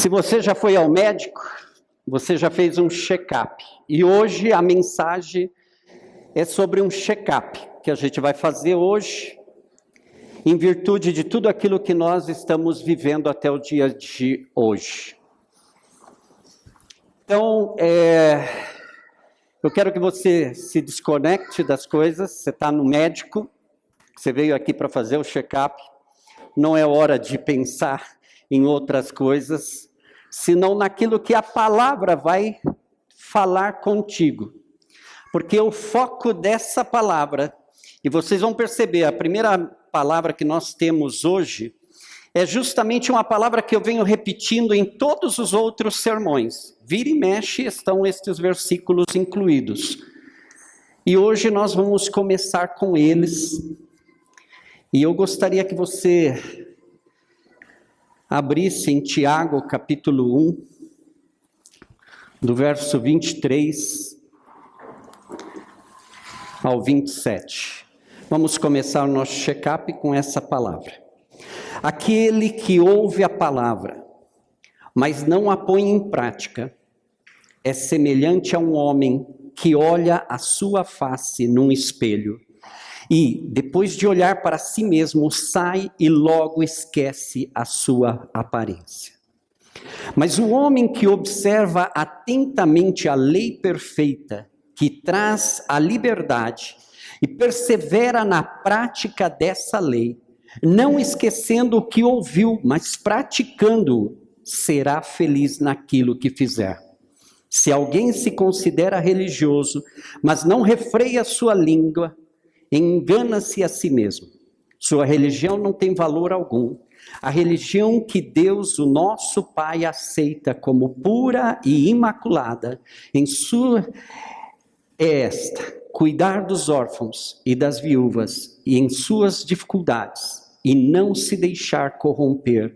Se você já foi ao médico, você já fez um check-up. E hoje a mensagem é sobre um check-up que a gente vai fazer hoje, em virtude de tudo aquilo que nós estamos vivendo até o dia de hoje. Então, eu quero que você se desconecte das coisas. Você está no médico, você veio aqui para fazer o check-up, não é hora de pensar em outras coisas, senão naquilo que a palavra vai falar contigo. Porque o foco dessa palavra, e vocês vão perceber, a primeira palavra que nós temos hoje, é justamente uma palavra que eu venho repetindo em todos os outros sermões. Vira e mexe estão estes versículos incluídos. E hoje nós vamos começar com eles. E eu gostaria que você abrisse em Tiago, capítulo 1, do verso 23 ao 27. Vamos começar o nosso check-up com essa palavra. Aquele que ouve a palavra, mas não a põe em prática, é semelhante a um homem que olha a sua face num espelho e, depois de olhar para si mesmo, sai e logo esquece a sua aparência. Mas o homem que observa atentamente a lei perfeita, que traz a liberdade, e persevera na prática dessa lei, não esquecendo o que ouviu, mas praticando-o, será feliz naquilo que fizer. Se alguém se considera religioso, mas não refreia sua língua, engana-se a si mesmo. Sua religião não tem valor algum. A religião que Deus, o nosso Pai, aceita como pura e imaculada, é esta: cuidar dos órfãos e das viúvas e em suas dificuldades, e não se deixar corromper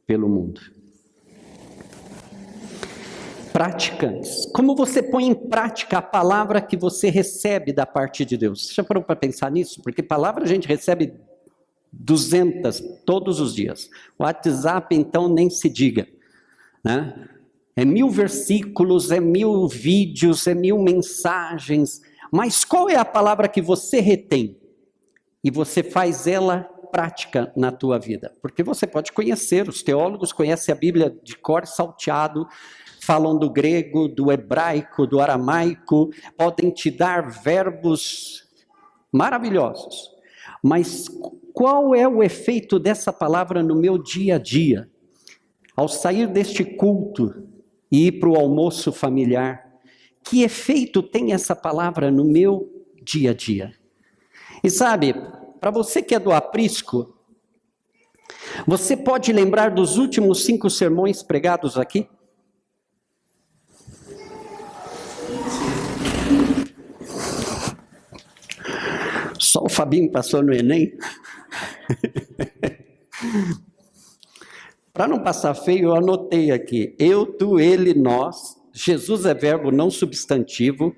pelo mundo. Praticantes. Como você põe em prática a palavra que você recebe da parte de Deus? Você já parou para pensar nisso? Porque palavra a gente recebe 200 todos os dias. O WhatsApp, então, nem se diga, né? É 1000 versículos, é 1000 vídeos, é 1000 mensagens. Mas qual é a palavra que você retém? E você faz ela prática na tua vida? Porque você pode conhecer, os teólogos conhecem a Bíblia de cor salteado, falam do grego, do hebraico, do aramaico, podem te dar verbos maravilhosos. Mas qual é o efeito dessa palavra no meu dia a dia? Ao sair deste culto e ir para o almoço familiar, que efeito tem essa palavra no meu dia a dia? E sabe, para você que é do aprisco, você pode lembrar dos últimos 5 sermões pregados aqui? Só o Fabinho passou no Enem. Para não passar feio, eu anotei aqui: eu, tu, ele, nós. Jesus é verbo não substantivo.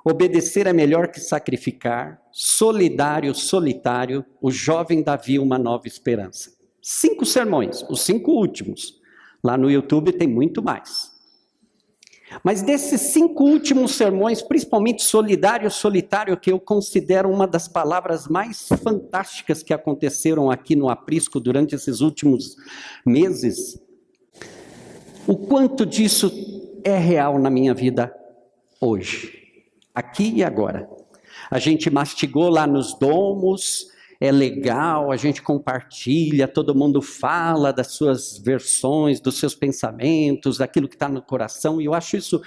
Obedecer é melhor que sacrificar. Solidário, solitário. O jovem Davi, uma nova esperança. 5 sermões, os 5 últimos. Lá no YouTube tem muito mais. Mas desses 5 últimos sermões, principalmente solidário, solitário, que eu considero uma das palavras mais fantásticas que aconteceram aqui no Aprisco durante esses últimos meses, o quanto disso é real na minha vida hoje, aqui e agora. A gente mastigou lá nos domos, é legal, a gente compartilha, todo mundo fala das suas versões, dos seus pensamentos, daquilo que está no coração, e eu acho isso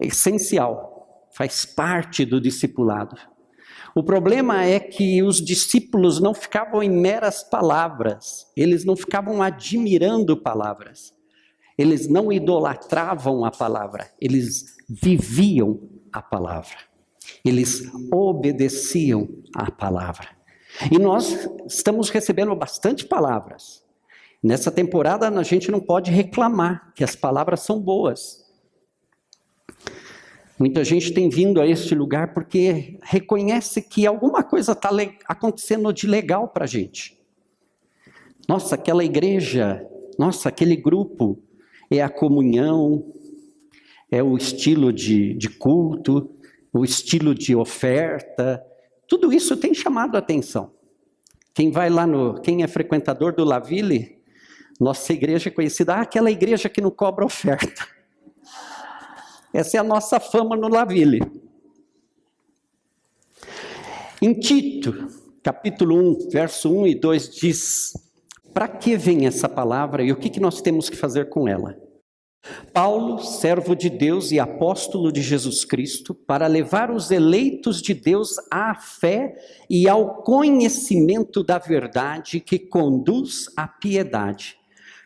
essencial, faz parte do discipulado. O problema é que os discípulos não ficavam em meras palavras, eles não ficavam admirando palavras, eles não idolatravam a palavra, eles viviam a palavra, eles obedeciam à palavra. E nós estamos recebendo bastante palavras. Nessa temporada a gente não pode reclamar que as palavras são boas. Muita gente tem vindo a este lugar porque reconhece que alguma coisa está acontecendo de legal para a gente. Nossa, aquela igreja, nossa, aquele grupo, é a comunhão, é o estilo de culto, o estilo de oferta. Tudo isso tem chamado a atenção. Quem é frequentador do La Ville, nossa igreja é conhecida, aquela igreja que não cobra oferta. Essa é a nossa fama no La Ville. Em Tito, capítulo 1, verso 1 e 2 diz: para que vem essa palavra e o que nós temos que fazer com ela? Paulo, servo de Deus e apóstolo de Jesus Cristo, para levar os eleitos de Deus à fé e ao conhecimento da verdade que conduz à piedade.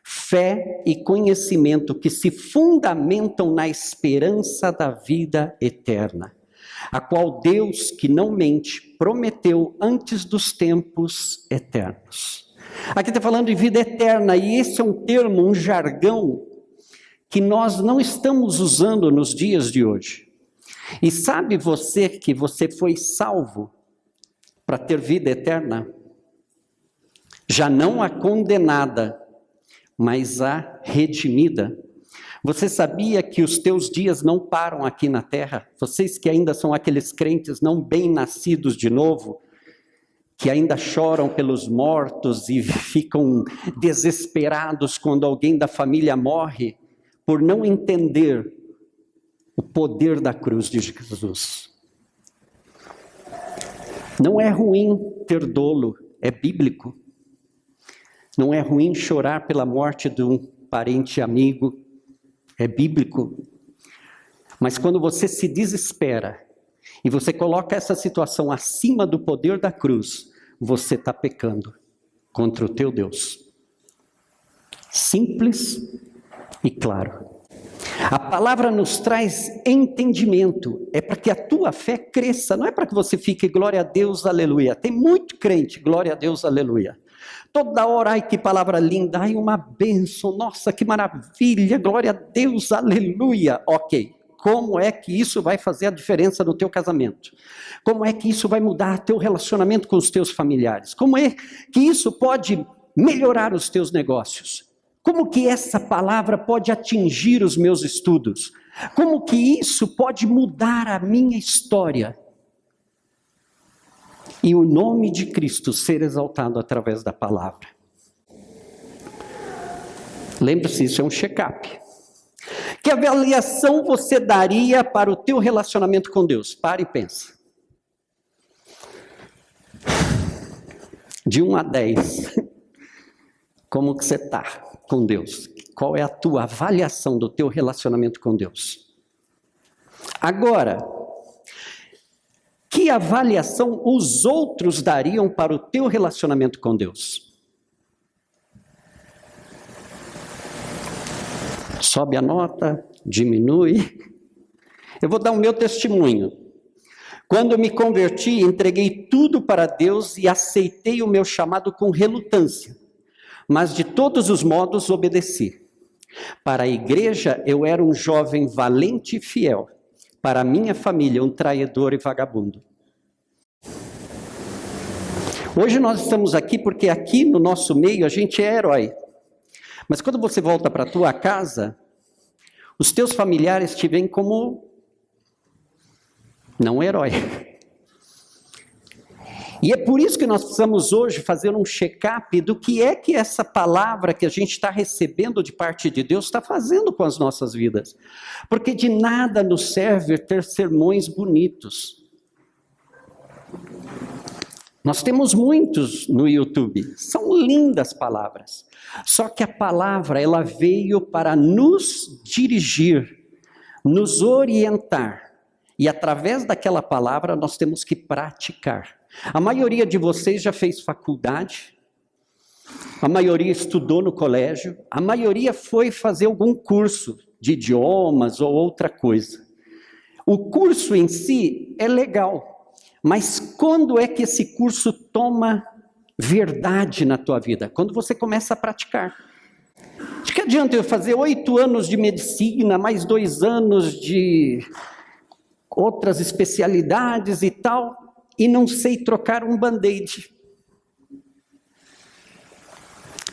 Fé e conhecimento que se fundamentam na esperança da vida eterna, a qual Deus, que não mente, prometeu antes dos tempos eternos. Aqui está falando de vida eterna, e esse é um termo, um jargão, que nós não estamos usando nos dias de hoje. E sabe você que você foi salvo para ter vida eterna? Já não a condenada, mas a redimida. Você sabia que os teus dias não param aqui na terra? Vocês que ainda são aqueles crentes não bem nascidos de novo, que ainda choram pelos mortos e ficam desesperados quando alguém da família morre, por não entender o poder da cruz de Jesus. Não é ruim ter dolo, é bíblico. Não é ruim chorar pela morte de um parente amigo, é bíblico. Mas quando você se desespera e você coloca essa situação acima do poder da cruz, você está pecando contra o teu Deus. Simples e claro. A palavra nos traz entendimento, é para que a tua fé cresça, não é para que você fique glória a Deus, aleluia. Tem muito crente, glória a Deus, aleluia. Toda hora, ai que palavra linda, ai uma bênção, nossa que maravilha, glória a Deus, aleluia. Ok, como é que isso vai fazer a diferença no teu casamento? Como é que isso vai mudar teu relacionamento com os teus familiares? Como é que isso pode melhorar os teus negócios? Como que essa palavra pode atingir os meus estudos? Como que isso pode mudar a minha história? E o nome de Cristo ser exaltado através da palavra. Lembre-se, isso é um check-up. Que avaliação você daria para o teu relacionamento com Deus? Para e pensa. De 1 a 10. Como que você está com Deus? Qual é a tua avaliação do teu relacionamento com Deus? Agora, que avaliação os outros dariam para o teu relacionamento com Deus? Sobe a nota, diminui. Eu vou dar o meu testemunho. Quando eu me converti, entreguei tudo para Deus e aceitei o meu chamado com relutância. Mas de todos os modos obedeci. Para a igreja eu era um jovem valente e fiel. Para a minha família, um traidor e vagabundo. Hoje nós estamos aqui porque aqui no nosso meio a gente é herói. Mas quando você volta para a tua casa, os teus familiares te veem como não herói. E é por isso que nós precisamos hoje fazer um check-up do que é que essa palavra que a gente está recebendo de parte de Deus está fazendo com as nossas vidas. Porque de nada nos serve ter sermões bonitos. Nós temos muitos no YouTube, são lindas palavras. Só que a palavra, ela veio para nos dirigir, nos orientar. E através daquela palavra nós temos que praticar. A maioria de vocês já fez faculdade, a maioria estudou no colégio, a maioria foi fazer algum curso de idiomas ou outra coisa. O curso em si é legal, mas quando é que esse curso toma verdade na tua vida? Quando você começa a praticar. De que adianta eu fazer 8 anos de medicina, mais 2 anos de outras especialidades e tal, e não sei trocar um band-aid.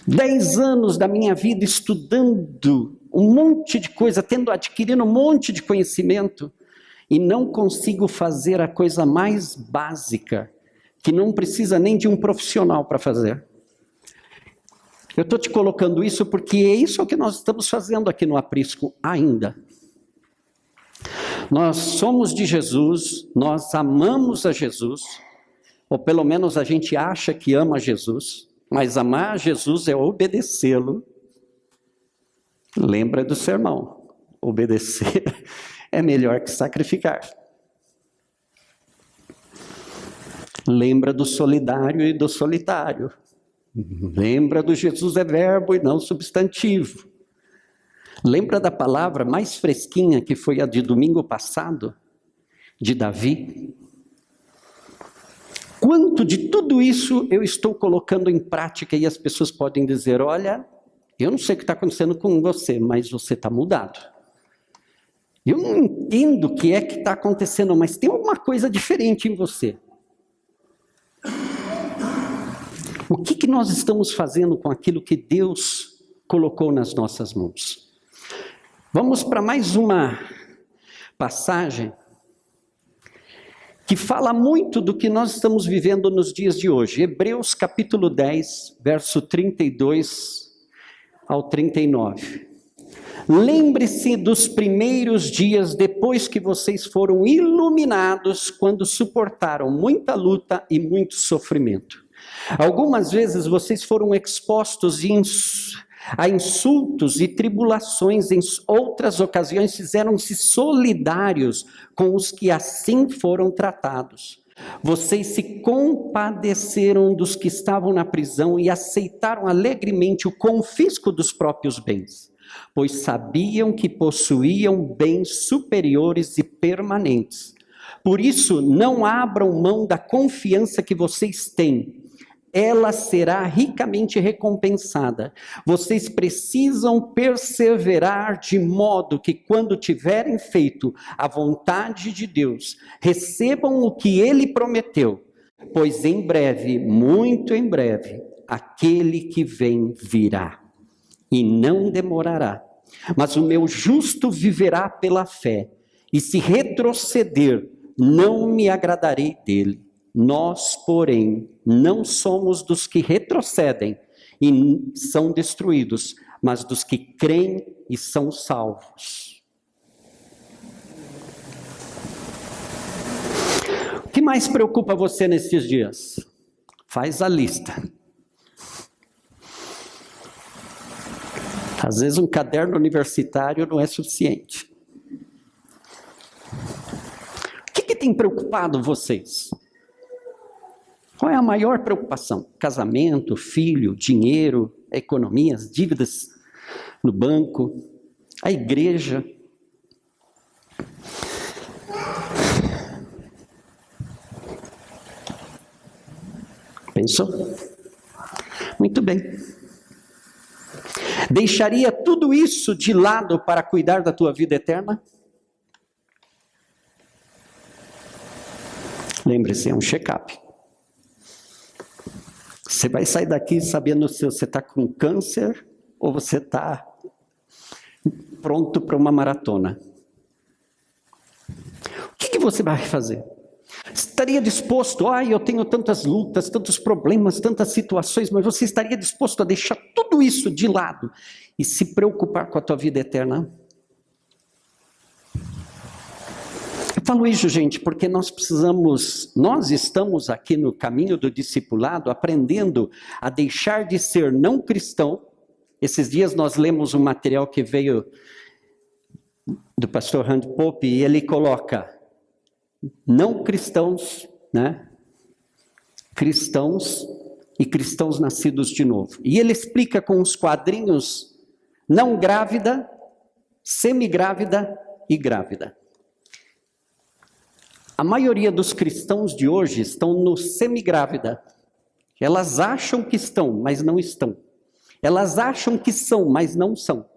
10 anos da minha vida estudando um monte de coisa, adquirindo um monte de conhecimento, e não consigo fazer a coisa mais básica, que não precisa nem de um profissional para fazer. Eu estou te colocando isso porque é isso que nós estamos fazendo aqui no Aprisco ainda. Nós somos de Jesus, nós amamos a Jesus, ou pelo menos a gente acha que ama Jesus, mas amar Jesus é obedecê-lo. Lembra do sermão, obedecer é melhor que sacrificar. Lembra do solidário e do solitário. Lembra do Jesus é verbo e não substantivo. Lembra da palavra mais fresquinha que foi a de domingo passado, de Davi? Quanto de tudo isso eu estou colocando em prática e as pessoas podem dizer, olha, eu não sei o que está acontecendo com você, mas você está mudado. Eu não entendo o que é que está acontecendo, mas tem alguma coisa diferente em você. O que nós estamos fazendo com aquilo que Deus colocou nas nossas mãos? Vamos para mais uma passagem que fala muito do que nós estamos vivendo nos dias de hoje. Hebreus capítulo 10, verso 32 ao 39. Lembre-se dos primeiros dias depois que vocês foram iluminados, quando suportaram muita luta e muito sofrimento. Algumas vezes vocês foram expostos a insultos e tribulações, em outras ocasiões fizeram-se solidários com os que assim foram tratados. Vocês se compadeceram dos que estavam na prisão e aceitaram alegremente o confisco dos próprios bens, pois sabiam que possuíam bens superiores e permanentes. Por isso, não abram mão da confiança que vocês têm. Ela será ricamente recompensada. Vocês precisam perseverar de modo que, quando tiverem feito a vontade de Deus, recebam o que Ele prometeu, pois em breve, muito em breve, aquele que vem virá, e não demorará. Mas o meu justo viverá pela fé, e se retroceder, não me agradarei dele. Nós, porém, não somos dos que retrocedem e são destruídos, mas dos que creem e são salvos. O que mais preocupa você nesses dias? Faz a lista. Às vezes um caderno universitário não é suficiente. O que tem preocupado vocês? Qual é a maior preocupação? Casamento, filho, dinheiro, economia, as dívidas no banco, a igreja. Pensou? Muito bem. Deixaria tudo isso de lado para cuidar da tua vida eterna? Lembre-se, é um check-up. Você vai sair daqui sabendo se você está com câncer ou você está pronto para uma maratona. O que você vai fazer? Estaria disposto, eu tenho tantas lutas, tantos problemas, tantas situações, mas você estaria disposto a deixar tudo isso de lado e se preocupar com a tua vida eterna? Eu falo isso, gente, porque nós estamos aqui no caminho do discipulado, aprendendo a deixar de ser não cristão. Esses dias nós lemos um material que veio do pastor Rand Pope, e ele coloca não cristãos, né? Cristãos e cristãos nascidos de novo. E ele explica com os quadrinhos não grávida, semigrávida e grávida. A maioria dos cristãos de hoje estão no semigrávida. Elas acham que estão, mas não estão. Elas acham que são, mas não são.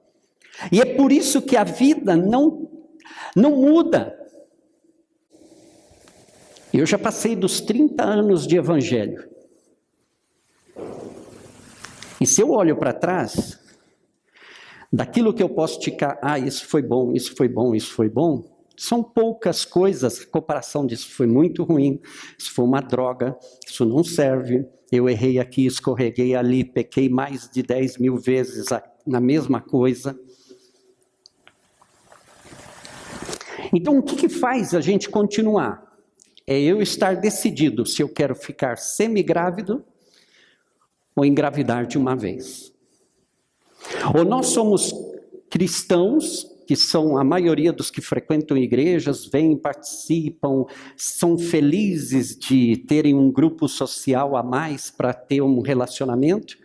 E é por isso que a vida não muda. Eu já passei dos 30 anos de evangelho. E se eu olho para trás, daquilo que eu posso ticar, isso foi bom, isso foi bom, isso foi bom, são poucas coisas, a comparação disso foi muito ruim, isso foi uma droga, isso não serve, eu errei aqui, escorreguei ali, pequei mais de 10 mil vezes na mesma coisa. Então, o que faz a gente continuar? É eu estar decidido se eu quero ficar semigrávido ou engravidar de uma vez. Ou nós somos cristãos, que são a maioria dos que frequentam igrejas, vêm, participam, são felizes de terem um grupo social a mais para ter um relacionamento.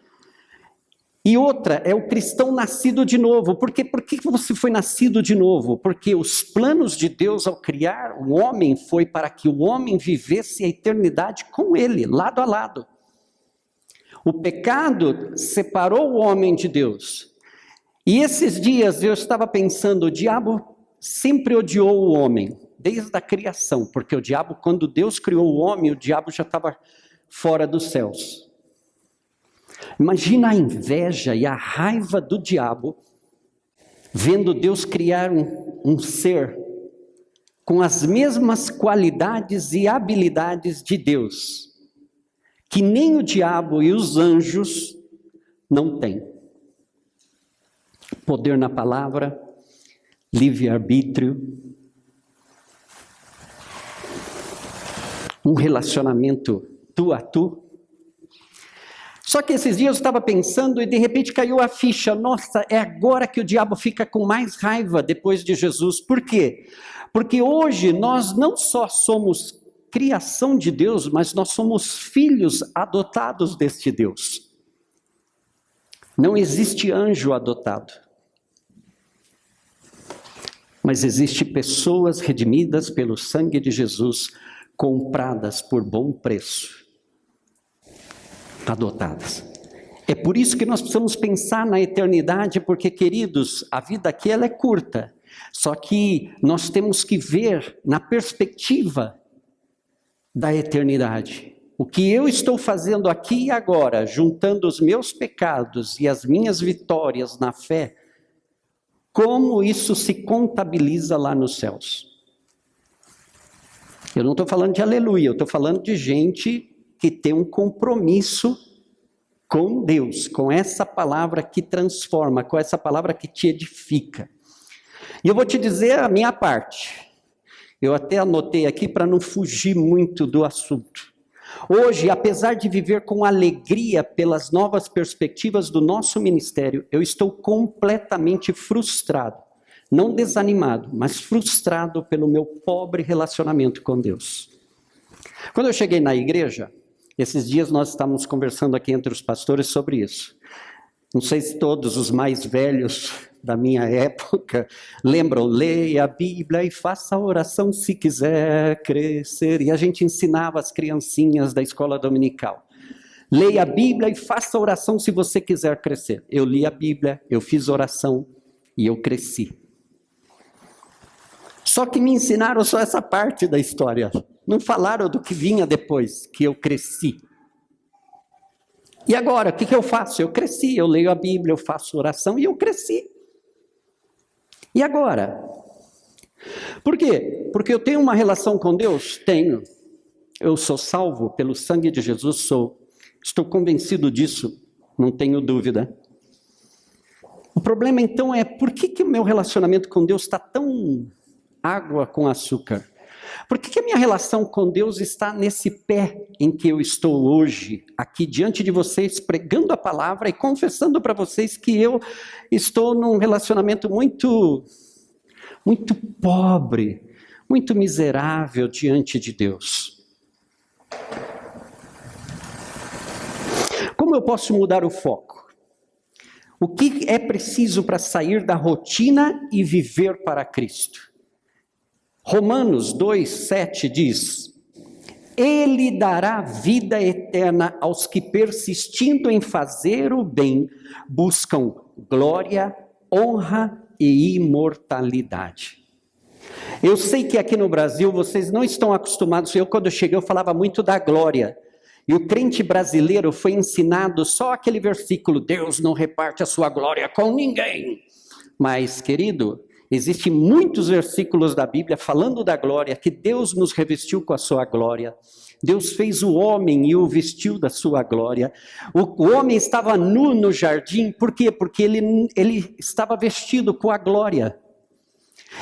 E outra é o cristão nascido de novo. Por que você foi nascido de novo? Porque os planos de Deus ao criar o homem foi para que o homem vivesse a eternidade com ele, lado a lado. O pecado separou o homem de Deus. E esses dias eu estava pensando, o diabo sempre odiou o homem, desde a criação, porque o diabo, quando Deus criou o homem, o diabo já estava fora dos céus. Imagina a inveja e a raiva do diabo, vendo Deus criar um ser com as mesmas qualidades e habilidades de Deus, que nem o diabo e os anjos não têm. Poder na palavra, livre-arbítrio, um relacionamento tu a tu. Só que esses dias eu estava pensando e de repente caiu a ficha. Nossa, é agora que o diabo fica com mais raiva depois de Jesus. Por quê? Porque hoje nós não só somos criação de Deus, mas nós somos filhos adotados deste Deus. Não existe anjo adotado. Mas existe pessoas redimidas pelo sangue de Jesus, compradas por bom preço. Adotadas. É por isso que nós precisamos pensar na eternidade, porque, queridos, a vida aqui ela é curta. Só que nós temos que ver na perspectiva da eternidade. O que eu estou fazendo aqui e agora, juntando os meus pecados e as minhas vitórias na fé, como isso se contabiliza lá nos céus? Eu não estou falando de aleluia, eu estou falando de gente que tem um compromisso com Deus, com essa palavra que transforma, com essa palavra que te edifica. E eu vou te dizer a minha parte. Eu até anotei aqui para não fugir muito do assunto. Hoje, apesar de viver com alegria pelas novas perspectivas do nosso ministério, eu estou completamente frustrado. Não desanimado, mas frustrado pelo meu pobre relacionamento com Deus. Quando eu cheguei na igreja, esses dias nós estávamos conversando aqui entre os pastores sobre isso. Não sei se todos os mais velhos da minha época lembram, leia a Bíblia e faça a oração se quiser crescer. E a gente ensinava as criancinhas da escola dominical. Leia a Bíblia e faça a oração se você quiser crescer. Eu li a Bíblia, eu fiz oração e eu cresci. Só que me ensinaram só essa parte da história. Não falaram do que vinha depois, que eu cresci. E agora, o que eu faço? Eu cresci, eu leio a Bíblia, eu faço oração e eu cresci. E agora? Por quê? Porque eu tenho uma relação com Deus? Tenho. Eu sou salvo pelo sangue de Jesus? Sou. Estou convencido disso, não tenho dúvida. O problema então é, por que o meu relacionamento com Deus está tão água com açúcar? Por que a minha relação com Deus está nesse pé em que eu estou hoje, aqui diante de vocês, pregando a palavra e confessando para vocês que eu estou num relacionamento muito pobre, muito miserável diante de Deus? Como eu posso mudar o foco? O que é preciso para sair da rotina e viver para Cristo? Romanos 2:7 diz: Ele dará vida eterna aos que, persistindo em fazer o bem, buscam glória, honra e imortalidade. Eu sei que aqui no Brasil vocês não estão acostumados. Quando eu cheguei, eu falava muito da glória. E o crente brasileiro foi ensinado só aquele versículo: Deus não reparte a sua glória com ninguém. Mas, querido, existem muitos versículos da Bíblia falando da glória, que Deus nos revestiu com a sua glória. Deus fez o homem e o vestiu da sua glória. O homem estava nu no jardim, por quê? Porque ele estava vestido com a glória.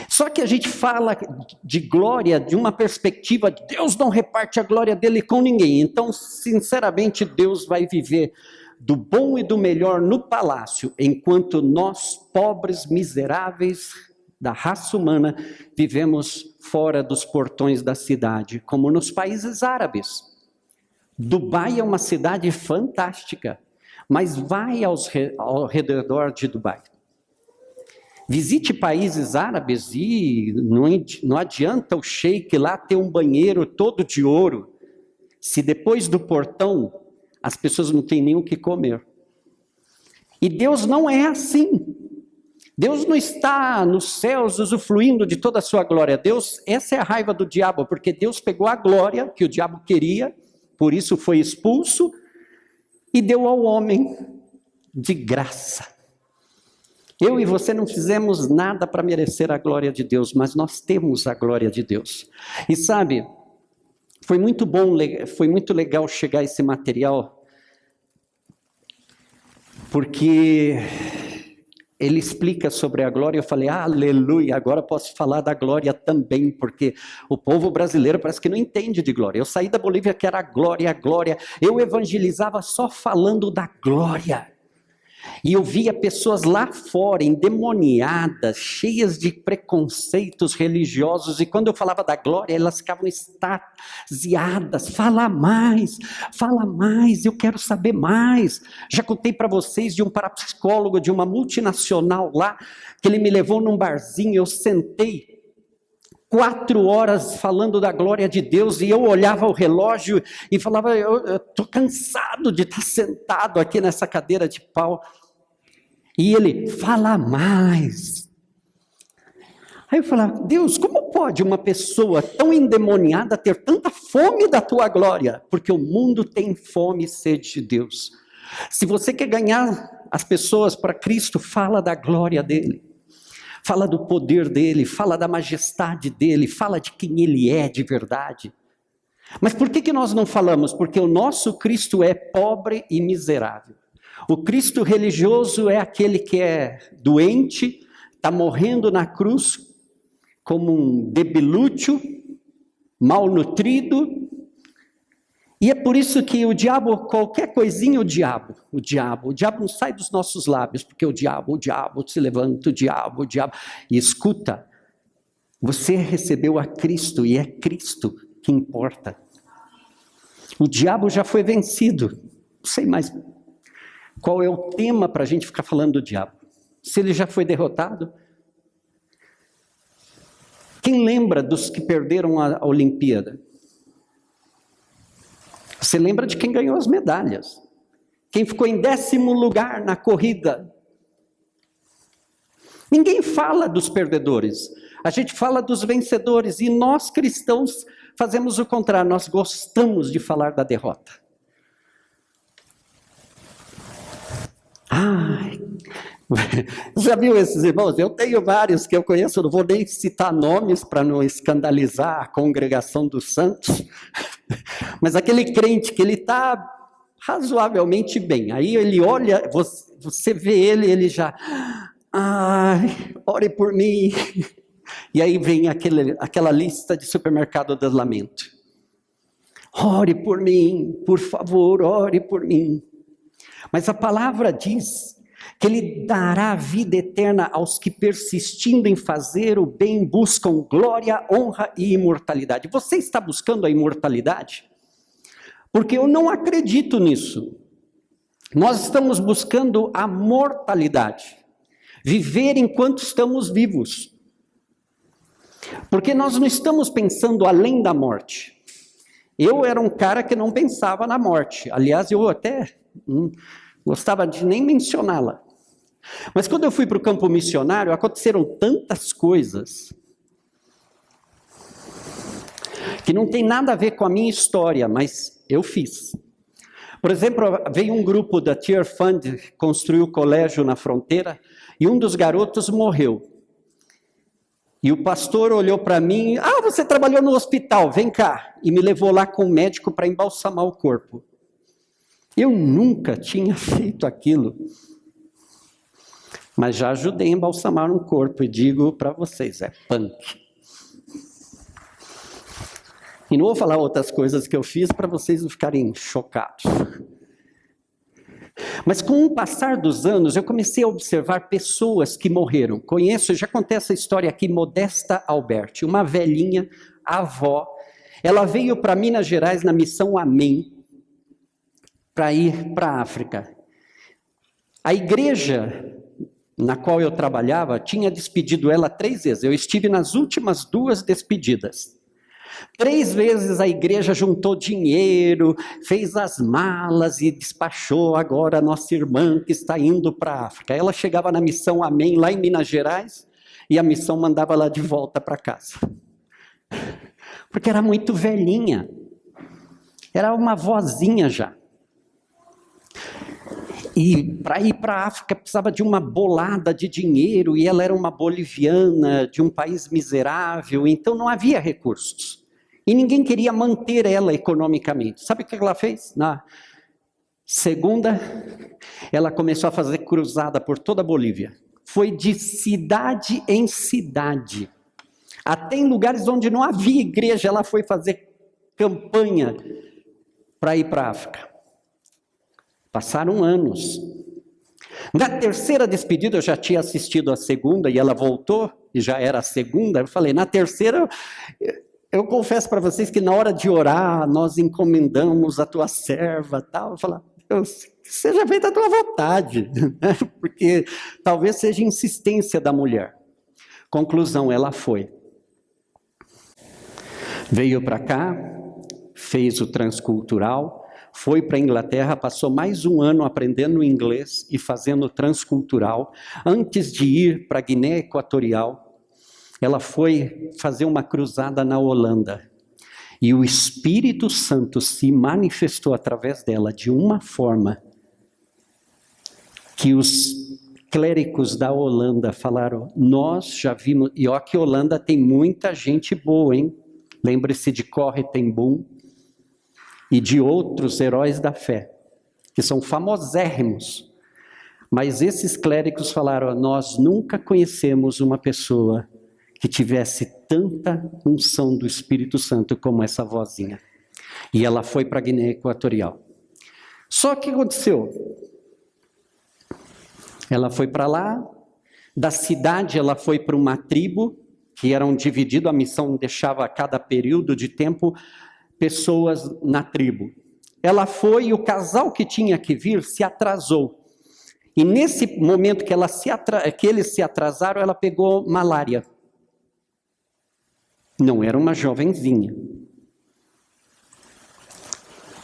Só que a gente fala de glória de uma perspectiva de Deus não reparte a glória dele com ninguém. Então, sinceramente, Deus vai viver do bom e do melhor no palácio, enquanto nós, pobres, miseráveis da raça humana, vivemos fora dos portões da cidade, como nos países árabes. Dubai é uma cidade fantástica, mas vai ao redor de Dubai. Visite países árabes e não adianta o sheik lá ter um banheiro todo de ouro, se depois do portão as pessoas não têm nem o que comer. E Deus não é assim. Deus não está nos céus usufruindo de toda a sua glória. Essa é a raiva do diabo, porque Deus pegou a glória que o diabo queria, por isso foi expulso, e deu ao homem de graça. Eu e você não fizemos nada para merecer a glória de Deus, mas nós temos a glória de Deus. E sabe, foi muito bom, foi muito legal chegar a esse material, porque ele explica sobre a glória. Eu falei, aleluia, agora posso falar da glória também, porque o povo brasileiro parece que não entende de glória. Eu saí da Bolívia que era glória, glória. Eu evangelizava só falando da glória. E eu via pessoas lá fora, endemoniadas, cheias de preconceitos religiosos, e quando eu falava da glória, elas ficavam extasiadas. Fala mais, eu quero saber mais. Já contei para vocês de um parapsicólogo de uma multinacional lá, que ele me levou num barzinho, eu sentei 4 horas falando da glória de Deus, e eu olhava o relógio e falava, eu estou cansado de estar sentado aqui nessa cadeira de pau. E ele, fala mais. Aí eu falava, Deus, como pode uma pessoa tão endemoniada ter tanta fome da tua glória? Porque o mundo tem fome e sede de Deus. Se você quer ganhar as pessoas para Cristo, fala da glória dele. Fala do poder dele, fala da majestade dele, fala de quem ele é de verdade. Mas por que nós não falamos? Porque o nosso Cristo é pobre e miserável. O Cristo religioso é aquele que é doente, está morrendo na cruz como um debilúcio, malnutrido. E é por isso que o diabo, qualquer coisinha, o diabo não sai dos nossos lábios, porque o diabo se levanta, o diabo. E escuta, você recebeu a Cristo e é Cristo que importa. O diabo já foi vencido. Não sei mais qual é o tema para a gente ficar falando do diabo. Se ele já foi derrotado. Quem lembra dos que perderam a Olimpíada? Você lembra de quem ganhou as medalhas? Quem ficou em 10º lugar na corrida? Ninguém fala dos perdedores. A gente fala dos vencedores. E nós cristãos fazemos o contrário. Nós gostamos de falar da derrota. Já viu esses irmãos? Eu tenho vários que eu conheço, não vou nem citar nomes para não escandalizar a congregação dos santos, mas aquele crente que ele está razoavelmente bem, aí ele olha, você vê ele já, ore por mim, e aí vem aquela lista de supermercado do lamento. Ore por mim, por favor, ore por mim. Mas a palavra diz que ele dará vida eterna aos que, persistindo em fazer o bem, buscam glória, honra e imortalidade. Você está buscando a imortalidade? Porque eu não acredito nisso. Nós estamos buscando a mortalidade. Viver enquanto estamos vivos. Porque nós não estamos pensando além da morte. Eu era um cara que não pensava na morte. Aliás, eu até gostava de nem mencioná-la. Mas quando eu fui para o campo missionário, aconteceram tantas coisas que não tem nada a ver com a minha história, mas eu fiz. Por exemplo, veio um grupo da Tear Fund, construiu o colégio na fronteira, e um dos garotos morreu. E o pastor olhou para mim, você trabalhou no hospital, vem cá. E me levou lá com o médico para embalsamar o corpo. Eu nunca tinha feito aquilo. Mas já ajudei a embalsamar um corpo, e digo para vocês, é punk. E não vou falar outras coisas que eu fiz para vocês não ficarem chocados. Mas com o passar dos anos, eu comecei a observar pessoas que morreram. Conheço, já contei essa história aqui, Modesta Alberti, uma velhinha, avó. Ela veio para Minas Gerais na missão Amém, para ir para a África. A igreja na qual eu trabalhava tinha despedido ela 3 vezes. Eu estive nas últimas 2 despedidas. 3 vezes a igreja juntou dinheiro, fez as malas e despachou agora a nossa irmã que está indo para a África. Ela chegava na missão Amém, lá em Minas Gerais, e a missão mandava ela de volta para casa. Porque era muito velhinha. Era uma vozinha já. E para ir para a África precisava de uma bolada de dinheiro, e ela era uma boliviana, de um país miserável, então não havia recursos. E ninguém queria manter ela economicamente. Sabe o que ela fez? Na segunda, ela começou a fazer cruzada por toda a Bolívia. Foi de cidade em cidade. Até em lugares onde não havia igreja, ela foi fazer campanha para ir para a África. Passaram anos. Na terceira despedida, eu já tinha assistido a segunda, e ela voltou, e já era a segunda. Eu falei, na terceira, eu confesso para vocês que na hora de orar, nós encomendamos a tua serva, tal. Eu falei, Deus, que seja feita a tua vontade, né? Porque talvez seja insistência da mulher. Conclusão, ela foi. Veio para cá, fez o transcultural, foi para a Inglaterra, passou mais 1 ano aprendendo inglês e fazendo transcultural. Antes de ir para a Guiné Equatorial, ela foi fazer uma cruzada na Holanda. E o Espírito Santo se manifestou através dela de uma forma que os clérigos da Holanda falaram, nós já vimos, e ó que Holanda tem muita gente boa, hein? Lembre-se de Corrie ten Boom e de outros heróis da fé, que são famosérrimos. Mas esses clérigos falaram, nós nunca conhecemos uma pessoa que tivesse tanta unção do Espírito Santo como essa vozinha. E ela foi para a Guiné Equatorial. Só que aconteceu? Ela foi para lá, da cidade ela foi para uma tribo, que eram divididos, a missão deixava a cada período de tempo pessoas na tribo. Ela foi e o casal que tinha que vir se atrasou. E nesse momento que eles se atrasaram, ela pegou malária. Não era uma jovenzinha.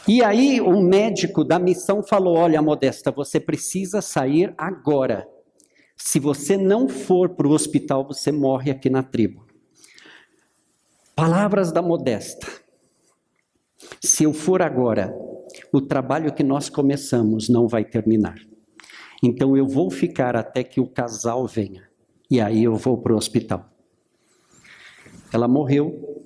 E aí o médico da missão falou, olha, Modesta, você precisa sair agora. Se você não for para o hospital, você morre aqui na tribo. Palavras da Modesta. Se eu for agora, o trabalho que nós começamos não vai terminar. Então eu vou ficar até que o casal venha. E aí eu vou para o hospital. Ela morreu.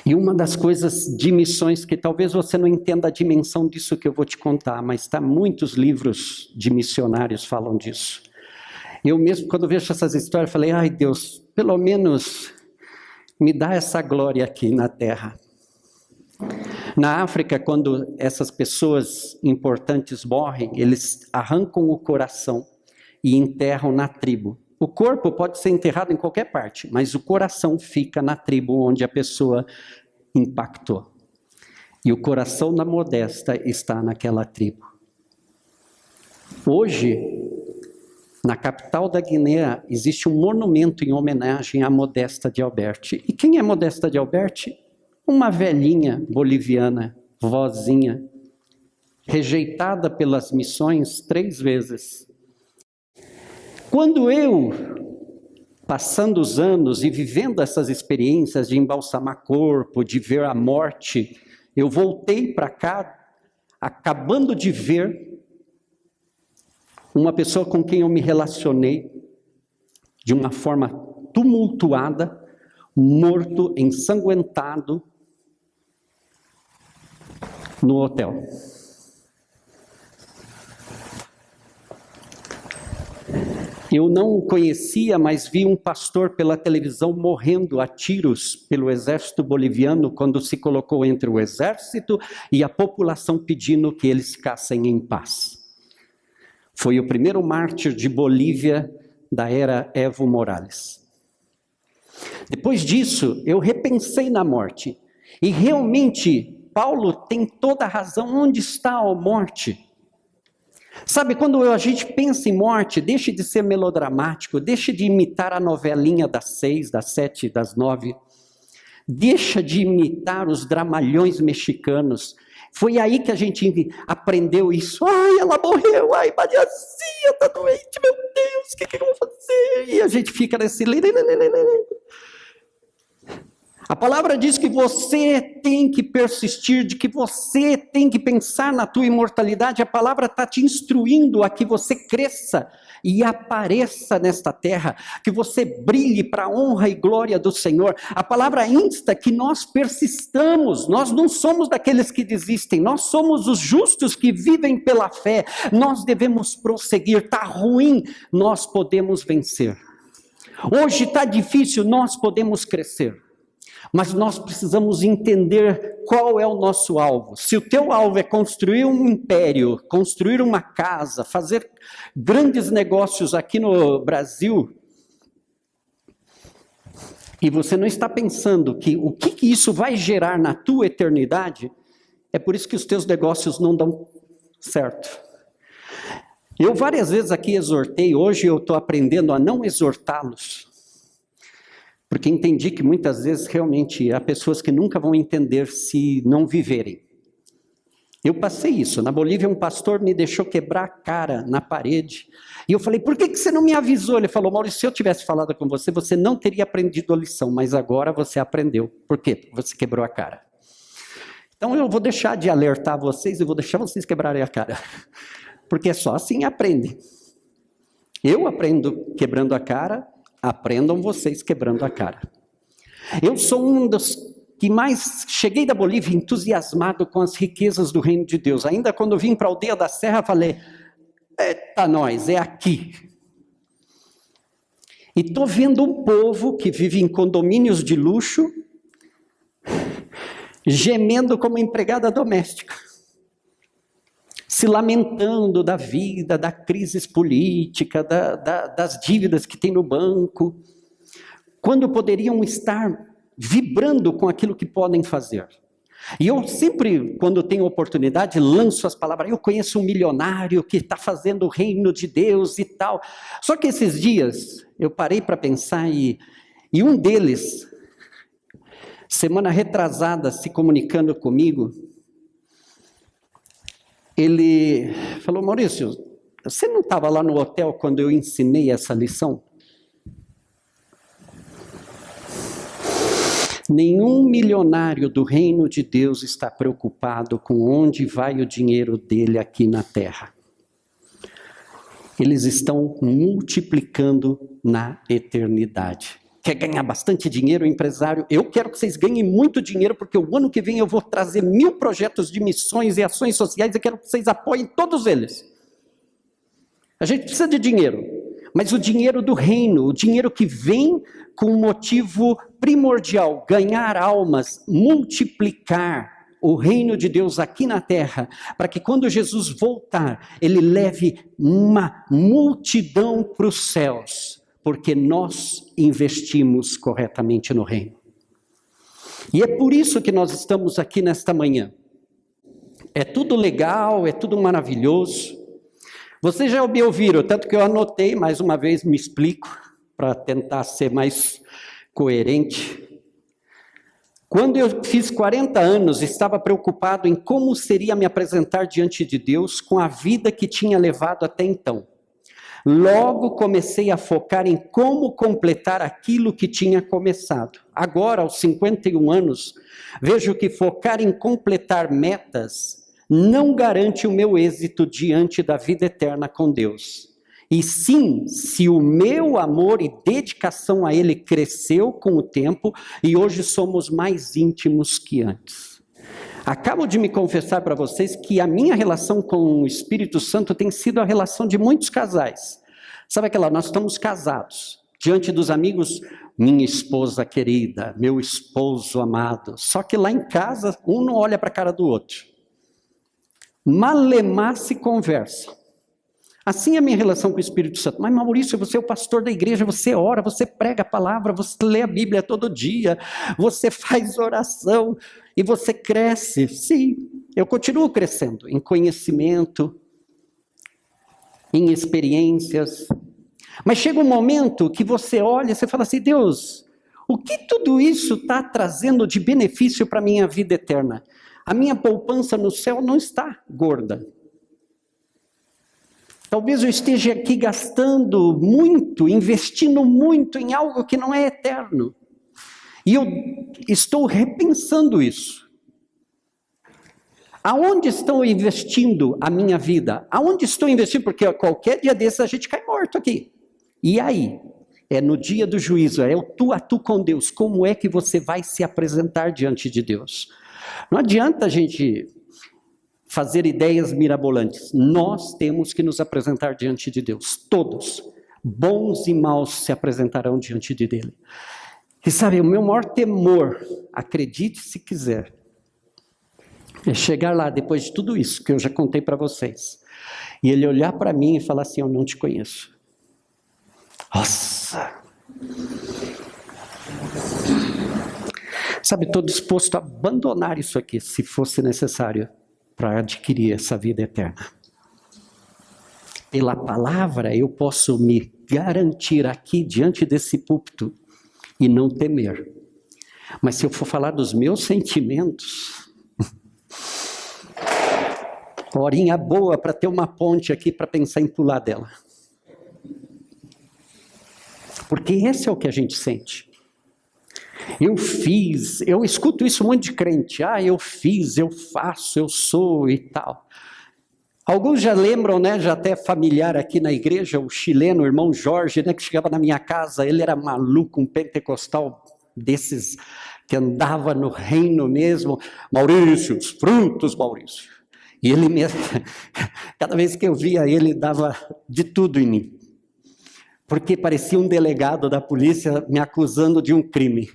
E uma das coisas de missões que talvez você não entenda a dimensão disso que eu vou te contar, mas muitos livros de missionários falam disso. Eu mesmo, quando vejo essas histórias, falei, ai Deus, pelo menos me dá essa glória aqui na terra. Na África, quando essas pessoas importantes morrem, eles arrancam o coração e enterram na tribo. O corpo pode ser enterrado em qualquer parte, mas o coração fica na tribo onde a pessoa impactou. E o coração da Modesta está naquela tribo. Hoje, na capital da Guiné, existe um monumento em homenagem à Modesta de Alberti. E quem é Modesta de Alberti? Uma velhinha boliviana, vozinha, rejeitada pelas missões 3 vezes. Quando eu, passando os anos e vivendo essas experiências de embalsamar corpo, de ver a morte, eu voltei para cá, acabando de ver uma pessoa com quem eu me relacionei de uma forma tumultuada, morto, ensanguentado, no hotel. Eu não o conhecia, mas vi um pastor pela televisão morrendo a tiros pelo exército boliviano quando se colocou entre o exército e a população pedindo que eles ficassem em paz. Foi o primeiro mártir de Bolívia da era Evo Morales. Depois disso, eu repensei na morte. E realmente, Paulo tem toda a razão. Onde está a morte? Sabe, quando a gente pensa em morte, deixe de ser melodramático, deixe de imitar a novelinha das 6, das 7, das 9. Deixa de imitar os dramalhões mexicanos. Foi aí que a gente aprendeu isso. Ai, ela morreu, ai, Mariazinha tá doente, meu Deus, o que eu vou fazer? E a gente fica nesse... A palavra diz que você tem que persistir, de que você tem que pensar na tua imortalidade. A palavra está te instruindo a que você cresça e apareça nesta terra, que você brilhe para a honra e glória do Senhor. A palavra insta que nós persistamos, nós não somos daqueles que desistem, nós somos os justos que vivem pela fé. Nós devemos prosseguir, está ruim, nós podemos vencer. Hoje está difícil, nós podemos crescer. Mas nós precisamos entender qual é o nosso alvo. Se o teu alvo é construir um império, construir uma casa, fazer grandes negócios aqui no Brasil, e você não está pensando que o que isso vai gerar na tua eternidade, é por isso que os teus negócios não dão certo. Eu várias vezes aqui exortei, hoje eu estou aprendendo a não exortá-los. Porque entendi que muitas vezes realmente há pessoas que nunca vão entender se não viverem. Eu passei isso. Na Bolívia, um pastor me deixou quebrar a cara na parede. E eu falei, por que você não me avisou? Ele falou, Maurício, se eu tivesse falado com você, você não teria aprendido a lição, mas agora você aprendeu. Por quê? Porque você quebrou a cara. Então eu vou deixar de alertar vocês e vou deixar vocês quebrarem a cara. Porque só assim aprende. Eu aprendo quebrando a cara, aprendam vocês quebrando a cara. Eu sou um dos que mais cheguei da Bolívia entusiasmado com as riquezas do reino de Deus. Ainda quando vim para a Aldeia da Serra, falei, eita nós, é aqui. E estou vendo um povo que vive em condomínios de luxo, gemendo como empregada doméstica. Se lamentando da vida, da crise política, das dívidas que tem no banco, quando poderiam estar vibrando com aquilo que podem fazer. E eu sempre, quando tenho oportunidade, lanço as palavras, eu conheço um milionário que está fazendo o reino de Deus e tal. Só que esses dias, eu parei para pensar e um deles, semana retrasada, se comunicando comigo, ele falou, Maurício, você não estava lá no hotel quando eu ensinei essa lição? Nenhum milionário do reino de Deus está preocupado com onde vai o dinheiro dele aqui na terra. Eles estão multiplicando na eternidade. Quer ganhar bastante dinheiro, empresário? Eu quero que vocês ganhem muito dinheiro, porque o ano que vem eu vou trazer 1000 projetos de missões e ações sociais e quero que vocês apoiem todos eles. A gente precisa de dinheiro, mas o dinheiro do reino, o dinheiro que vem com um motivo primordial, ganhar almas, multiplicar o reino de Deus aqui na terra, para que quando Jesus voltar, ele leve uma multidão para os céus, porque nós investimos corretamente no reino. E é por isso que nós estamos aqui nesta manhã. É tudo legal, é tudo maravilhoso. Vocês já me ouviram, tanto que eu anotei, mais uma vez me explico, para tentar ser mais coerente. Quando eu fiz 40 anos, estava preocupado em como seria me apresentar diante de Deus com a vida que tinha levado até então. Logo comecei a focar em como completar aquilo que tinha começado. Agora, aos 51 anos, vejo que focar em completar metas não garante o meu êxito diante da vida eterna com Deus. E sim, se o meu amor e dedicação a Ele cresceu com o tempo e hoje somos mais íntimos que antes. Acabo de me confessar para vocês que a minha relação com o Espírito Santo tem sido a relação de muitos casais. Sabe aquela, nós estamos casados, diante dos amigos, minha esposa querida, meu esposo amado. Só que lá em casa, um não olha para a cara do outro. Malemar se conversa. Assim é a minha relação com o Espírito Santo. Mas Maurício, você é o pastor da igreja, você ora, você prega a palavra, você lê a Bíblia todo dia, você faz oração e você cresce. Sim, eu continuo crescendo em conhecimento, em experiências. Mas chega um momento que você olha e você fala assim, Deus, o que tudo isso está trazendo de benefício para a minha vida eterna? A minha poupança no céu não está gorda. Talvez eu esteja aqui gastando muito, investindo muito em algo que não é eterno. E eu estou repensando isso. Aonde estou investindo a minha vida? Aonde estou investindo? Porque qualquer dia desses a gente cai morto aqui. E aí? É no dia do juízo, é o tu a tu com Deus. Como é que você vai se apresentar diante de Deus? Não adianta a gente fazer ideias mirabolantes. Nós temos que nos apresentar diante de Deus. Todos, bons e maus, se apresentarão diante de Dele. E sabe, o meu maior temor, acredite se quiser, é chegar lá depois de tudo isso que eu já contei para vocês, e Ele olhar para mim e falar assim, eu não te conheço. Nossa! Sabe, estou disposto a abandonar isso aqui, se fosse necessário, para adquirir essa vida eterna. Pela palavra, eu posso me garantir aqui, diante desse púlpito, e não temer. Mas se eu for falar dos meus sentimentos, horinha boa para ter uma ponte aqui para pensar em pular dela. Porque esse é o que a gente sente. Eu escuto isso muito de crente, eu fiz, eu faço, eu sou e tal. Alguns já lembram, né, já até familiar aqui na igreja, o chileno, o irmão Jorge, né, que chegava na minha casa, ele era maluco, um pentecostal desses que andava no reino mesmo, Maurício, os frutos, Maurício. E ele mesmo, cada vez que eu via ele, dava de tudo em mim. Porque parecia um delegado da polícia me acusando de um crime.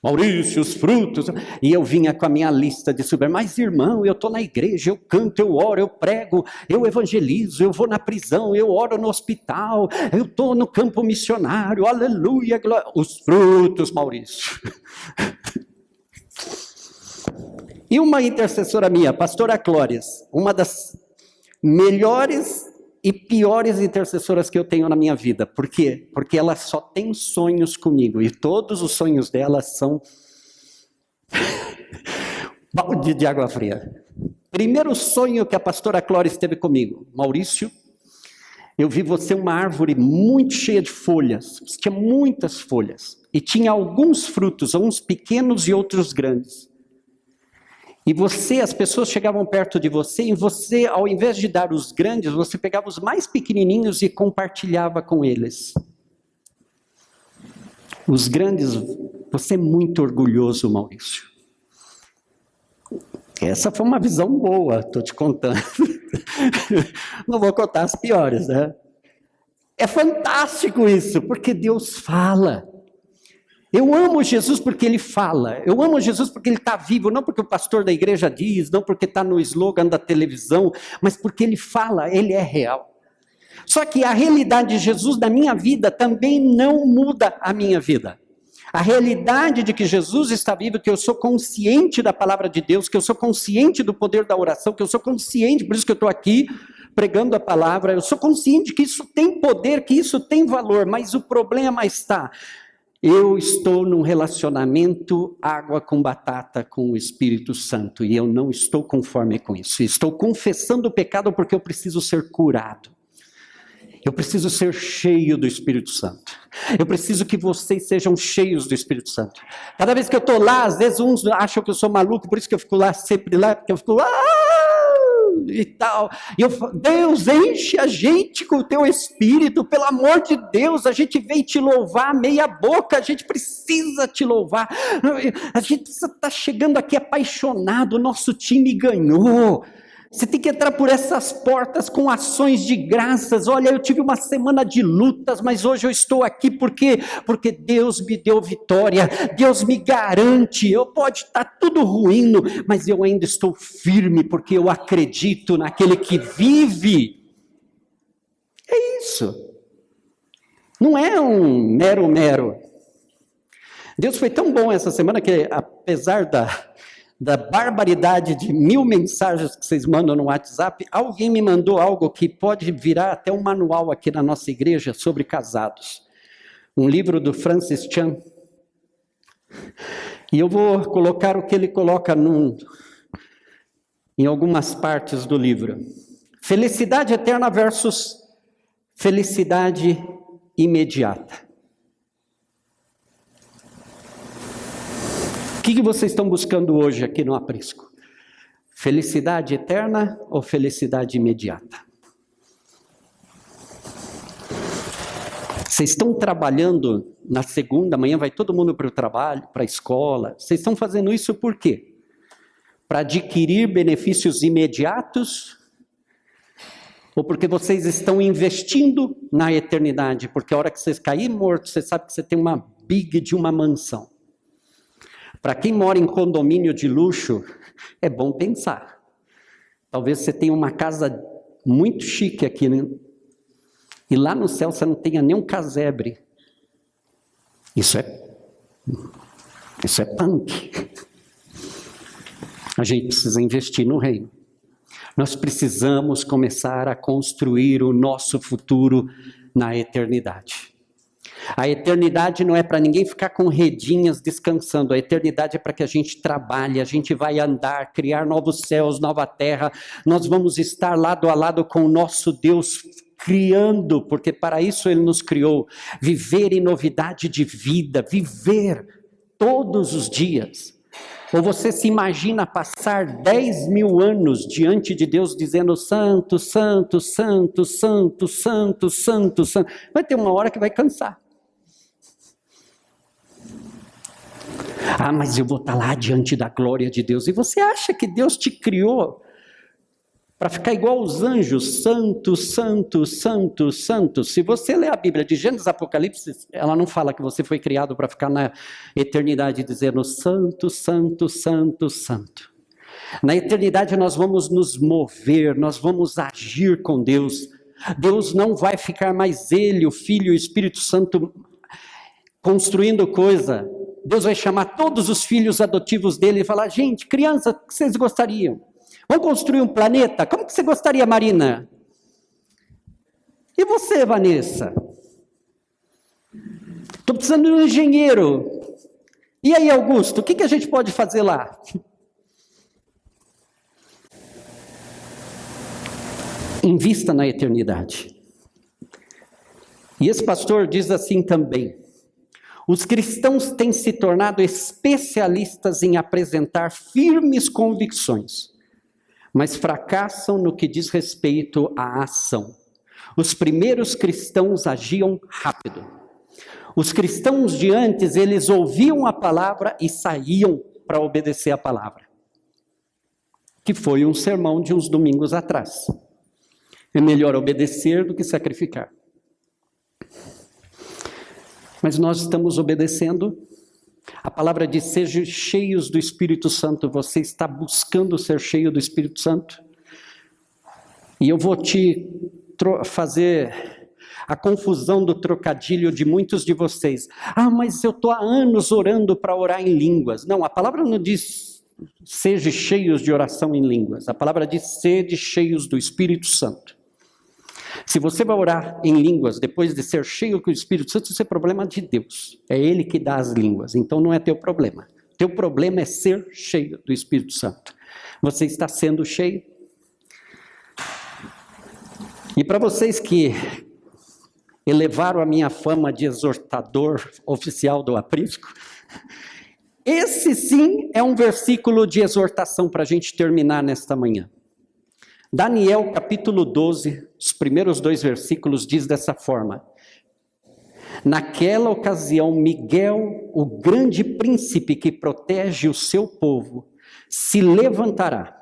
Maurício, os frutos. E eu vinha com a minha lista de super. Mas irmão, eu estou na igreja, eu canto, eu oro, eu prego, eu evangelizo, eu vou na prisão, eu oro no hospital, eu estou no campo missionário, aleluia, glória. Os frutos, Maurício. E uma intercessora minha, pastora Clóris, uma das melhores e piores intercessoras que eu tenho na minha vida. Por quê? Porque ela só tem sonhos comigo. E todos os sonhos dela são balde de água fria. Primeiro sonho que a pastora Clóris teve comigo. Maurício, eu vi você uma árvore muito cheia de folhas. Tinha muitas folhas. E tinha alguns frutos, uns pequenos e outros grandes. E você, as pessoas chegavam perto de você, e você, ao invés de dar os grandes, você pegava os mais pequenininhos e compartilhava com eles. Os grandes, você é muito orgulhoso, Maurício. Essa foi uma visão boa, estou te contando. Não vou contar as piores, né? É fantástico isso, porque Deus fala. Eu amo Jesus porque Ele fala, eu amo Jesus porque Ele está vivo, não porque o pastor da igreja diz, não porque está no slogan da televisão, mas porque Ele fala, Ele é real. Só que a realidade de Jesus na minha vida também não muda a minha vida. A realidade de que Jesus está vivo, que eu sou consciente da palavra de Deus, que eu sou consciente do poder da oração, que eu sou consciente, por isso que eu estou aqui pregando a palavra, eu sou consciente que isso tem poder, que isso tem valor, mas o problema está... Eu estou num relacionamento água com batata com o Espírito Santo e eu não estou conforme com isso. Estou confessando o pecado porque eu preciso ser curado. Eu preciso ser cheio do Espírito Santo. Eu preciso que vocês sejam cheios do Espírito Santo. Cada vez que eu estou lá, às vezes uns acham que eu sou maluco, por isso que eu fico lá, sempre lá, porque eu fico lá e tal. E eu falo, Deus, enche a gente com o teu Espírito, pelo amor de Deus, a gente vem te louvar meia boca, a gente precisa te louvar. A gente está chegando aqui apaixonado, o nosso time ganhou. Você tem que entrar por essas portas com ações de graças. Olha, eu tive uma semana de lutas, mas hoje eu estou aqui porque Deus me deu vitória. Deus me garante. Eu pode estar tudo ruindo, mas eu ainda estou firme porque eu acredito naquele que vive. É isso. Não é um mero. Deus foi tão bom essa semana que, apesar da barbaridade de 1000 mensagens que vocês mandam no WhatsApp, alguém me mandou algo que pode virar até um manual aqui na nossa igreja sobre casados. Um livro do Francis Chan. E eu vou colocar o que ele coloca em algumas partes do livro. Felicidade eterna versus felicidade imediata. O que vocês estão buscando hoje aqui no Aprisco? Felicidade eterna ou felicidade imediata? Vocês estão trabalhando na segunda, amanhã vai todo mundo para o trabalho, para a escola. Vocês estão fazendo isso por quê? Para adquirir benefícios imediatos? Ou porque vocês estão investindo na eternidade? Porque a hora que vocês caírem mortos, você sabe que você tem uma big de uma mansão. Para quem mora em condomínio de luxo, é bom pensar. Talvez você tenha uma casa muito chique aqui, né? E lá no céu você não tenha nem um casebre. Isso é punk. A gente precisa investir no reino. Nós precisamos começar a construir o nosso futuro na eternidade. A eternidade não é para ninguém ficar com redinhas descansando. A eternidade é para que a gente trabalhe, a gente vai andar, criar novos céus, nova terra. Nós vamos estar lado a lado com o nosso Deus criando, porque para isso Ele nos criou. Viver em novidade de vida, viver todos os dias. Ou você se imagina passar 10.000 anos diante de Deus dizendo santo, santo, santo, santo, santo, santo, santo. Vai ter uma hora que vai cansar. Ah, mas eu vou estar lá diante da glória de Deus. E você acha que Deus te criou para ficar igual aos anjos? Santo, santo, santo, santo. Se você ler a Bíblia de Gênesis e Apocalipse, ela não fala que você foi criado para ficar na eternidade dizendo santo, santo, santo, santo. Na eternidade nós vamos nos mover, nós vamos agir com Deus. Deus não vai ficar mais Ele, o Filho e o Espírito Santo construindo coisa. Deus vai chamar todos os filhos adotivos dele e falar, gente, criança, o que vocês gostariam? Vamos construir um planeta? Como que você gostaria, Marina? E você, Vanessa? Estou precisando de um engenheiro. E aí, Augusto, o que a gente pode fazer lá? Invista na eternidade. E esse pastor diz assim também, os cristãos têm se tornado especialistas em apresentar firmes convicções, mas fracassam no que diz respeito à ação. Os primeiros cristãos agiam rápido. Os cristãos de antes, eles ouviam a palavra e saíam para obedecer a palavra. Que foi um sermão de uns domingos atrás. É melhor obedecer do que sacrificar. Mas nós estamos obedecendo. A palavra diz, sejam cheios do Espírito Santo. Você está buscando ser cheio do Espírito Santo? E eu vou te fazer a confusão do trocadilho de muitos de vocês. Ah, mas eu estou há anos orando para orar em línguas. Não, a palavra não diz, sejam cheios de oração em línguas. A palavra diz, sede cheios do Espírito Santo. Se você vai orar em línguas depois de ser cheio com o Espírito Santo, isso é problema de Deus. É Ele que dá as línguas, então não é teu problema. Teu problema é ser cheio do Espírito Santo. Você está sendo cheio? E para vocês que elevaram a minha fama de exortador oficial do aprisco. Esse sim é um versículo de exortação para a gente terminar nesta manhã. Daniel capítulo 12, os primeiros 2 versículos diz dessa forma: naquela ocasião, Miguel, o grande príncipe que protege o seu povo, se levantará.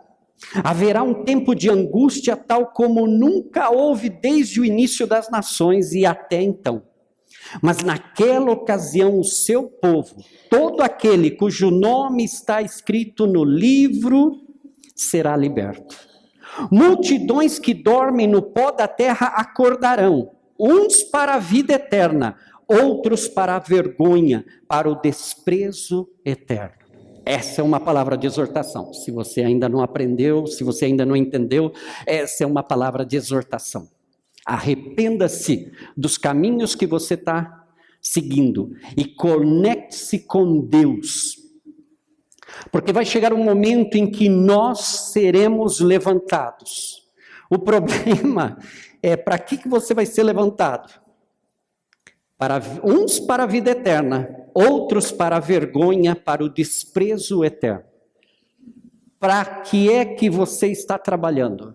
Haverá um tempo de angústia tal como nunca houve desde o início das nações e até então. Mas naquela ocasião o seu povo, todo aquele cujo nome está escrito no livro, será liberto. Multidões que dormem no pó da terra acordarão, uns para a vida eterna, outros para a vergonha, para o desprezo eterno. Essa é uma palavra de exortação. Se você ainda não aprendeu, se você ainda não entendeu, essa é uma palavra de exortação. Arrependa-se dos caminhos que você está seguindo e conecte-se com Deus. Porque vai chegar um momento em que nós seremos levantados. O problema é para que você vai ser levantado? Uns para a vida eterna, outros para a vergonha, para o desprezo eterno. Para que é que você está trabalhando?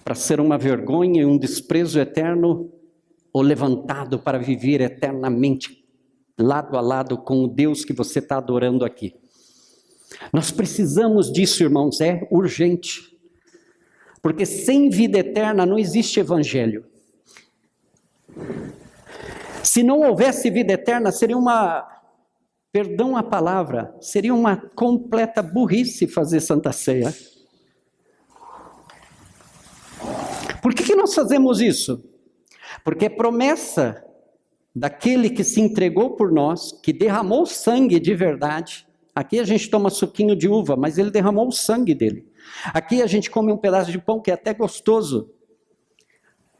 Para ser uma vergonha e um desprezo eterno, ou levantado para viver eternamente, lado a lado com o Deus que você está adorando aqui? Nós precisamos disso, irmãos, é urgente. Porque sem vida eterna não existe evangelho. Se não houvesse vida eterna, seria perdão a palavra, seria uma completa burrice fazer Santa Ceia. Por que nós fazemos isso? Porque é promessa daquele que se entregou por nós, que derramou sangue de verdade. Aqui a gente toma suquinho de uva, mas ele derramou o sangue dele. Aqui a gente come um pedaço de pão que é até gostoso,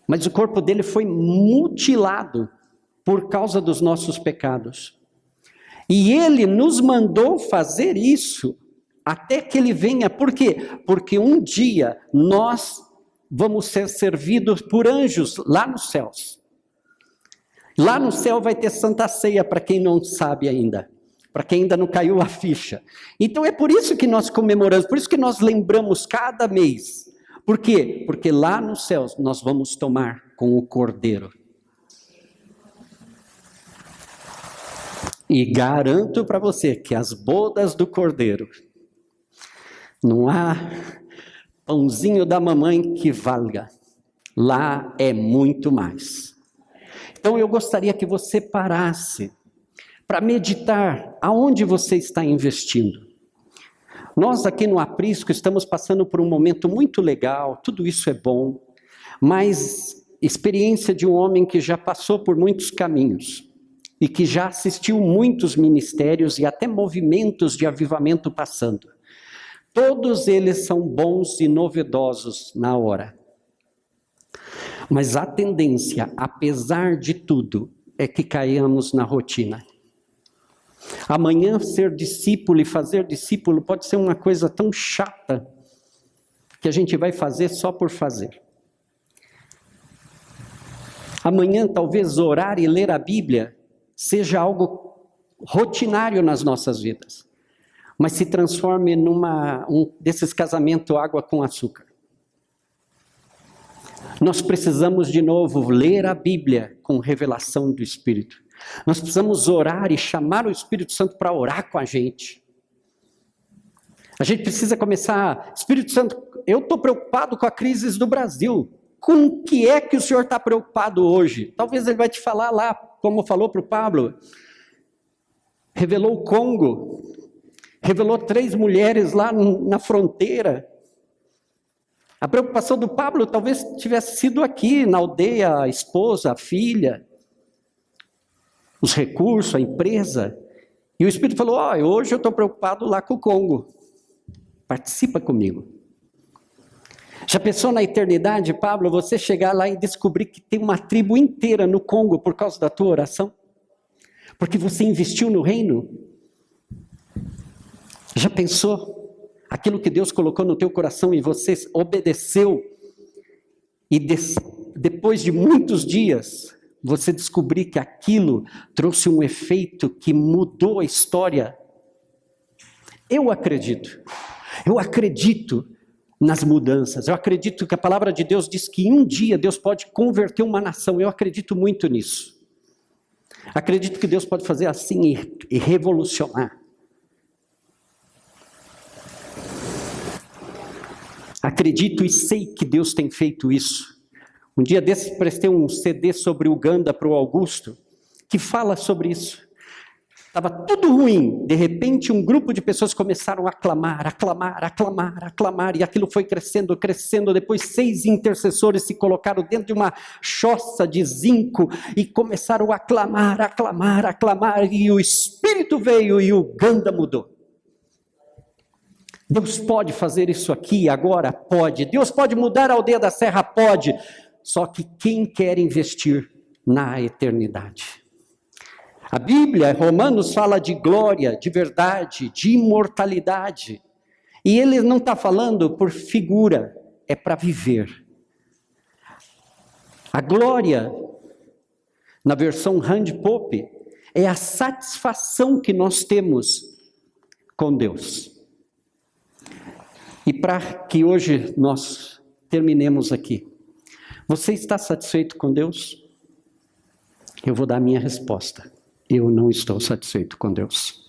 mas o corpo dele foi mutilado por causa dos nossos pecados. E ele nos mandou fazer isso até que ele venha. Por quê? Porque um dia nós vamos ser servidos por anjos lá nos céus. Lá no céu vai ter Santa Ceia, para quem não sabe ainda, para quem ainda não caiu a ficha. Então é por isso que nós comemoramos, por isso que nós lembramos cada mês. Por quê? Porque lá nos céus nós vamos tomar com o Cordeiro. E garanto para você que as bodas do Cordeiro, não há pãozinho da mamãe que valga. Lá é muito mais. Então eu gostaria que você parasse para meditar aonde você está investindo. Nós aqui no Aprisco estamos passando por um momento muito legal, tudo isso é bom, mas experiência de um homem que já passou por muitos caminhos e que já assistiu muitos ministérios e até movimentos de avivamento passando. Todos eles são bons e novedosos na hora. Mas a tendência, apesar de tudo, é que caiamos na rotina. Amanhã ser discípulo e fazer discípulo pode ser uma coisa tão chata que a gente vai fazer só por fazer. Amanhã talvez orar e ler a Bíblia seja algo rotinário nas nossas vidas, mas se transforme desses casamentos água com açúcar. Nós precisamos de novo ler a Bíblia com revelação do Espírito. Nós precisamos orar e chamar o Espírito Santo para orar com a gente. A gente precisa começar, Espírito Santo, eu estou preocupado com a crise do Brasil. Com o que é que o Senhor está preocupado hoje? Talvez ele vai te falar lá, como falou para o Pablo. Revelou o Congo, revelou 3 mulheres lá na fronteira. A preocupação do Pablo talvez tivesse sido aqui, na aldeia, a esposa, a filha, os recursos, a empresa. E o Espírito falou, hoje eu estou preocupado lá com o Congo. Participa comigo. Já pensou na eternidade, Pablo, você chegar lá e descobrir que tem uma tribo inteira no Congo por causa da tua oração? Porque você investiu no reino? Já pensou? Aquilo que Deus colocou no teu coração e você obedeceu e depois de muitos dias, você descobrir que aquilo trouxe um efeito que mudou a história. Eu acredito nas mudanças, eu acredito que a palavra de Deus diz que um dia Deus pode converter uma nação, eu acredito muito nisso. Acredito que Deus pode fazer assim e revolucionar. Acredito e sei que Deus tem feito isso. Um dia desses prestei um CD sobre Uganda para o Augusto, que fala sobre isso. Estava tudo ruim, de repente um grupo de pessoas começaram a aclamar, e aquilo foi crescendo, depois 6 intercessores se colocaram dentro de uma choça de zinco e começaram a aclamar, e o Espírito veio e Uganda mudou. Deus pode fazer isso aqui agora? Pode. Deus pode mudar a aldeia da Serra? Pode. Só que quem quer investir na eternidade? A Bíblia, Romanos, fala de glória, de verdade, de imortalidade. E ele não está falando por figura, é para viver. A glória, na versão Randy Pope, é a satisfação que nós temos com Deus. E para que hoje nós terminemos aqui, você está satisfeito com Deus? Eu vou dar a minha resposta. Eu não estou satisfeito com Deus.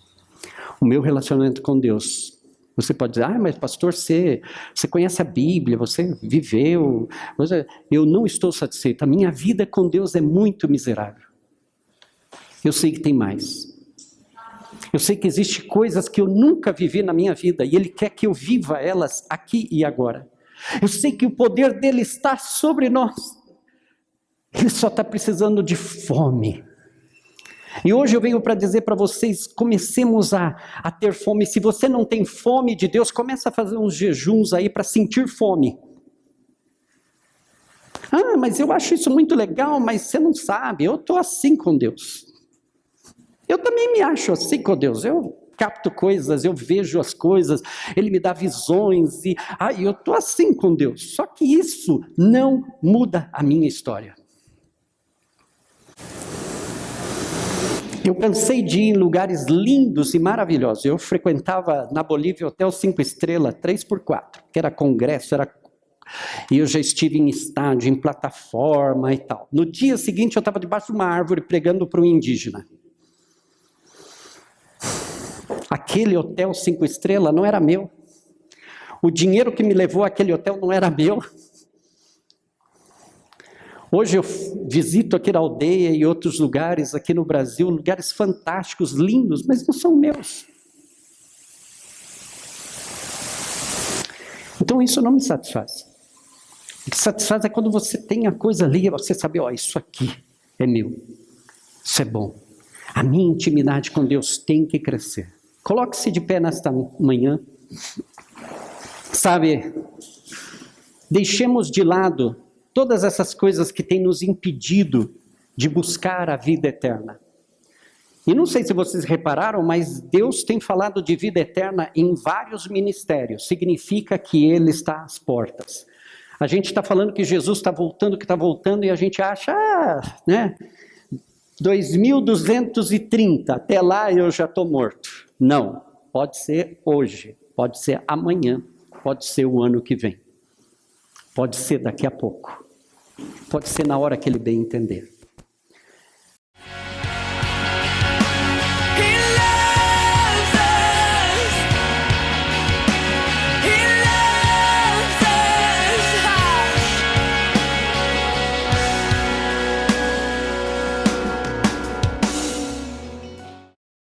O meu relacionamento com Deus, você pode dizer, mas pastor, você conhece a Bíblia, você viveu. Eu não estou satisfeito. A minha vida com Deus é muito miserável. Eu sei que tem mais. Eu sei que existem coisas que eu nunca vivi na minha vida e Ele quer que eu viva elas aqui e agora. Eu sei que o poder dEle está sobre nós. Ele só está precisando de fome. E hoje eu venho para dizer para vocês, comecemos a ter fome. Se você não tem fome de Deus, começa a fazer uns jejuns aí para sentir fome. Mas eu acho isso muito legal, mas você não sabe, eu estou assim com Deus. Eu também me acho assim com Deus, eu capto coisas, eu vejo as coisas, Ele me dá visões, e eu estou assim com Deus. Só que isso não muda a minha história. Eu cansei de ir em lugares lindos e maravilhosos. Eu frequentava na Bolívia Hotel 5 Estrelas, 3x4, que era congresso, e eu já estive em estádio, em plataforma e tal. No dia seguinte eu estava debaixo de uma árvore pregando para um indígena. Aquele hotel 5 estrelas não era meu. O dinheiro que me levou àquele hotel não era meu. Hoje eu visito aqui na aldeia e outros lugares aqui no Brasil, lugares fantásticos, lindos, mas não são meus. Então isso não me satisfaz. O que satisfaz é quando você tem a coisa ali e você sabe, isso aqui é meu. Isso é bom. A minha intimidade com Deus tem que crescer. Coloque-se de pé nesta manhã. Sabe, deixemos de lado todas essas coisas que têm nos impedido de buscar a vida eterna. E não sei se vocês repararam, mas Deus tem falado de vida eterna em vários ministérios. Significa que Ele está às portas. A gente está falando que Jesus está voltando, e a gente acha, 2230, até lá eu já estou morto. Não, pode ser hoje, pode ser amanhã, pode ser o ano que vem. Pode ser daqui a pouco. Pode ser na hora que Ele bem entender.